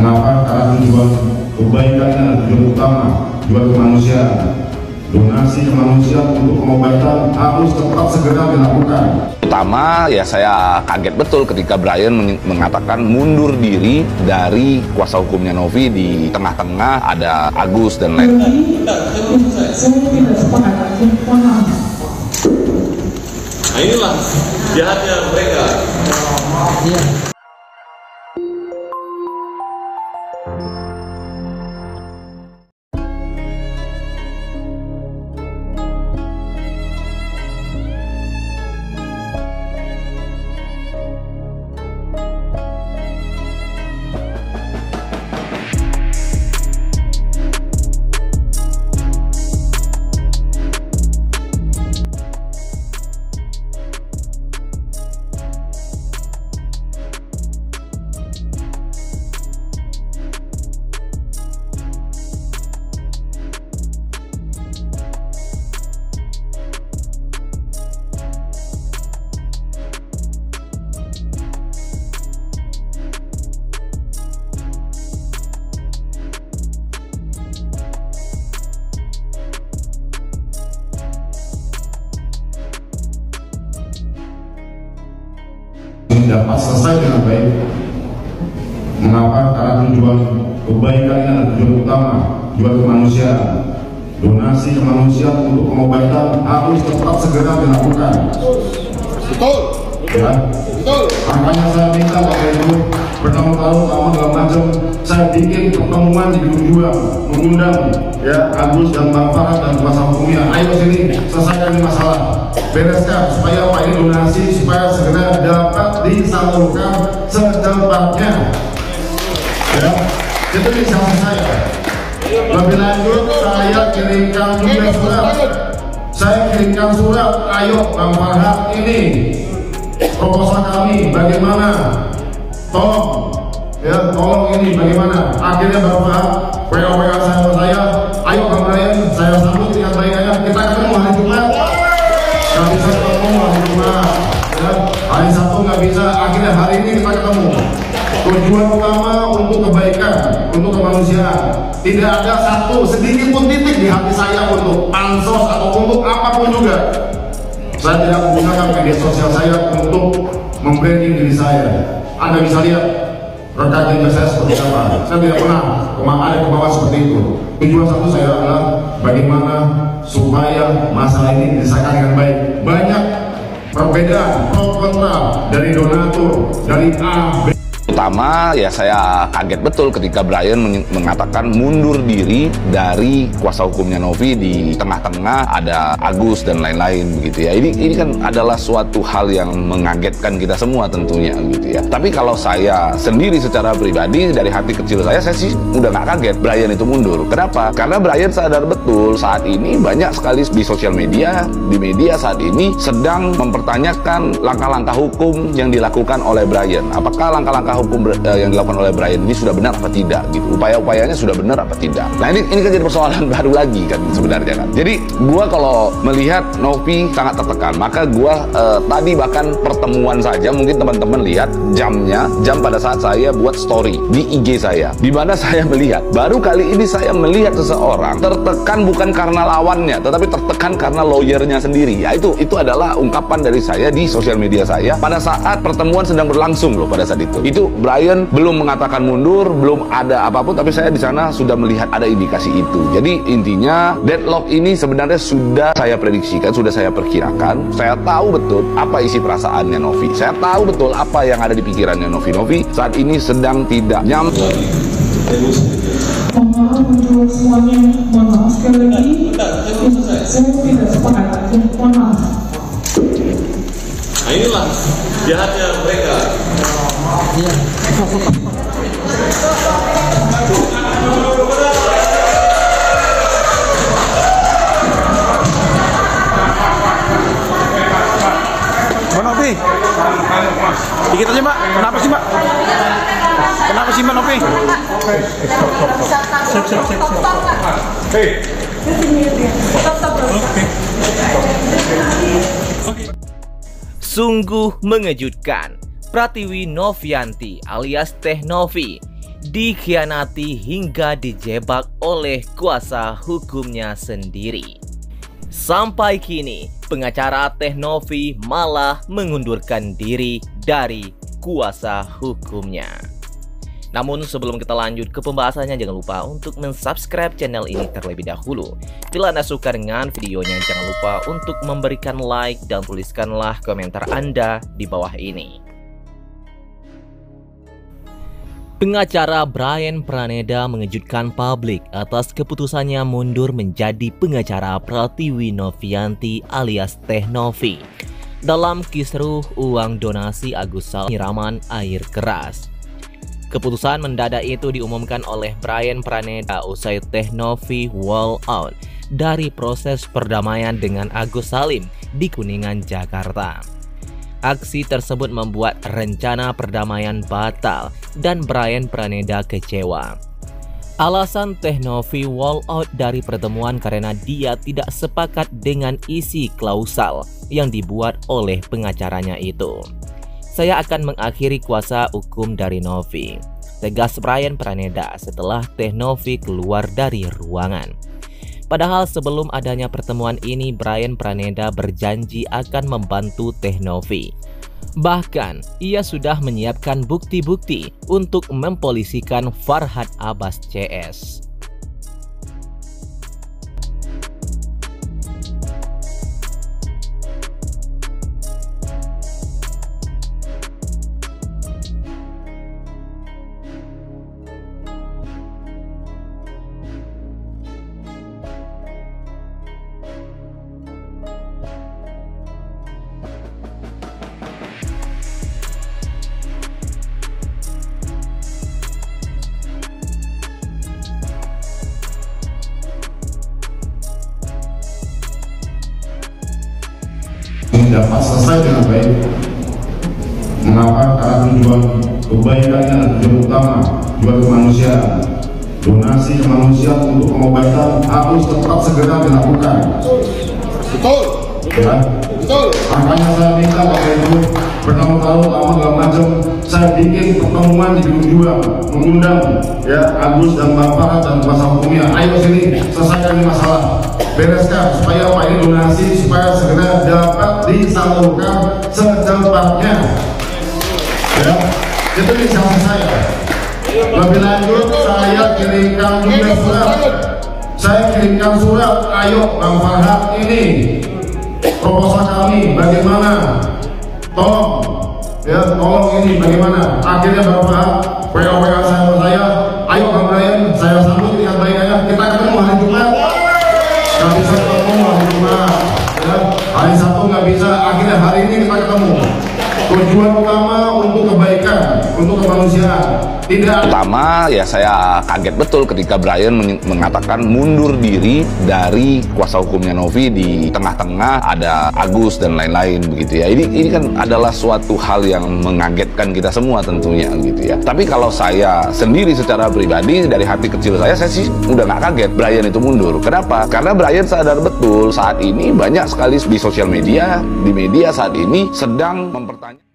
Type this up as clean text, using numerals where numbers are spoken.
Mengapa? Karena tujuan kebaikan adalah tujuan utama, tujuan kemanusiaan. Donasi kemanusiaan untuk pengobatan harus tetap segera dilakukan. Pertama, ya saya kaget betul ketika Brian mengatakan mundur diri dari kuasa hukumnya Novi. Di tengah-tengah ada Agus dan lain. Saya tidak sepakat. Nah inilah jahatnya mereka. Dapat selesai dengan baik. Mengapa? Karena tujuan kebaikan adalah tujuan utama, tujuan kemanusiaan. Donasi kemanusiaan untuk pengobatan harus tetap segera dilakukan. Betul. Ya. Betul. Makanya saya minta Bapak Ibu bertahun-tahun dalam macam saya bikin pertemuan di Gedung 2 mengundang ya Agus dan Bang Farhat dan kuasa hukumnya. Ayo sini selesaikan ini masalah, bereskan supaya Pak ini donasi supaya segera dapat disalurkan secepatnya. Ya, itu inisiasi saya. Lebih lanjut saya kirimkan juga surat. Saya kirimkan surat. Ayo Bang Farhat, ini proposal kami bagaimana? Tolong ini bagaimana? Akhirnya Bang Farhat WA saya, ayo Bang Brian, saya sambut dengan baik-baik. Kita ketemu hari Jumat. Nggak bisa ketemu hari Jumat. Ya, hari Sabtu nggak bisa. Akhirnya hari ini kita ketemu. Tujuan utama untuk kebaikan, untuk kemanusiaan. Tidak ada satu sedikit pun titik di hati saya untuk pansos atau untuk apapun juga. Saya tidak menggunakan media sosial saya untuk membranding diri saya. Anda bisa lihat rekam jejak saya seperti apa. Saya tidak pernah ada ke bawah seperti itu. Tujuan satu saya adalah bagaimana supaya masalah ini diselesaikan dengan baik. Banyak perbedaan pro kontra dari donatur, dari A, B. Pertama, ya saya kaget betul ketika Brian mengatakan mundur diri dari kuasa hukumnya Novi. Di tengah-tengah ada Agus dan lain-lain begitu ya. Ini kan adalah suatu hal yang mengagetkan kita semua tentunya gitu ya. Tapi kalau saya sendiri secara pribadi dari hati kecil saya sih udah nggak kaget Brian itu mundur. Kenapa? Karena Brian sadar betul saat ini banyak sekali di sosial media, di media saat ini sedang mempertanyakan langkah-langkah hukum yang dilakukan oleh Brian. Apakah langkah-langkah hukum yang dilakukan oleh Brian ini sudah benar apa tidak gitu, upaya-upayanya sudah benar apa tidak. Nah ini kan jadi persoalan baru lagi kan sebenarnya kan. Jadi gua kalau melihat Novi sangat tertekan, maka gua tadi bahkan pertemuan saja mungkin teman-teman lihat jam pada saat saya buat story di IG saya, di mana saya melihat baru kali ini saya melihat seseorang tertekan bukan karena lawannya tetapi tertekan karena lawyernya sendiri. Ya itu adalah ungkapan dari saya di sosial media saya pada saat pertemuan sedang berlangsung loh. Pada saat itu Brian belum mengatakan mundur, belum ada apapun, tapi saya di sana sudah melihat ada indikasi itu. Jadi intinya deadlock ini sebenarnya sudah saya prediksikan, sudah saya perkirakan. Saya tahu betul apa isi perasaannya Novi. Saya tahu betul apa yang ada di pikirannya Novi. Novi saat ini sedang tidak nyaman. Mohon maaf untuk semuanya, mohon maaf sekali lagi. Saya tidak sepakat. Mohon maaf. Nah inilah jahatnya mereka. Mbak Novi, dikit aja Mbak. Kenapa sih Mbak? Kenapa sih Mbak Novi? Sungguh mengejutkan. Pratiwi Novianti alias Teh Novi dikhianati hingga dijebak oleh kuasa hukumnya sendiri. Sampai kini, pengacara Teh Novi malah mengundurkan diri dari kuasa hukumnya. Namun sebelum kita lanjut ke pembahasannya, jangan lupa untuk mensubscribe channel ini terlebih dahulu. Bila Anda suka dengan videonya, jangan lupa untuk memberikan like dan tuliskanlah komentar Anda di bawah ini. Pengacara Brian Praneda mengejutkan publik atas keputusannya mundur menjadi pengacara Pratiwi Novianti alias Teh Novi dalam kisruh uang donasi Agus Salim penyiraman air keras. Keputusan mendadak itu diumumkan oleh Brian Praneda usai Teh Novi wall out dari proses perdamaian dengan Agus Salim di Kuningan, Jakarta. Aksi tersebut membuat rencana perdamaian batal dan Brian Praneda kecewa. Alasan Teh Novi wall out dari pertemuan karena dia tidak sepakat dengan isi klausal yang dibuat oleh pengacaranya itu. Saya akan mengakhiri kuasa hukum dari Novi, tegas Brian Praneda setelah Teh Novi keluar dari ruangan. Padahal sebelum adanya pertemuan ini, Brian Praneda berjanji akan membantu Teh Novi. Bahkan, ia sudah menyiapkan bukti-bukti untuk mempolisikan Farhad Abbas CS. Dapat selesai dengan baik. Mengapa? Karena tujuan kebaikan adalah tujuan utama, tujuan kemanusiaan. Donasi kemanusiaan untuk pengobatan harus tetap segera dilakukan. Betul. Ya, Betul. makanya saya minta Bapak Ibu bertahun-tahun lama segala macam, saya bikin pertemuan di Gedung 2, mengundang ya Agus dan Bang Farhad dan kuasa hukumnya. Ayo sini selesaikan ini masalah. Bereskan supaya Pak ini donasi supaya segera dapat disalurkan secepatnya. Ya, itu inisiasi saya. Lebih lanjut saya kirimkan juga surat. Saya kirimkan surat. Ayo Bang Farhad, ini proposal kami bagaimana? Tolong ini bagaimana? Akhirnya Bang Farhad WA saya. Ayo Bang Brian, saya sambut dengan baik-baiknya. Kita ketemu hari Jumat. Nggak bisa ketemu hari Jumat, ya. Hari Sabtu nggak bisa, akhirnya hari ini kita ketemu. Tujuan utama untuk kebaikan, untuk kemanusiaan. Pertama ya saya kaget betul ketika Brian mengatakan mundur diri dari kuasa hukumnya Novi. Di tengah-tengah ada Agus dan lain-lain begitu ya. Ini kan adalah suatu hal yang mengagetkan kita semua tentunya gitu ya. Tapi kalau saya sendiri secara pribadi dari hati kecil saya sih udah nggak kaget Brian itu mundur. Kenapa? Karena Brian sadar betul saat ini banyak sekali di sosial media, di media saat ini sedang mempertanyakan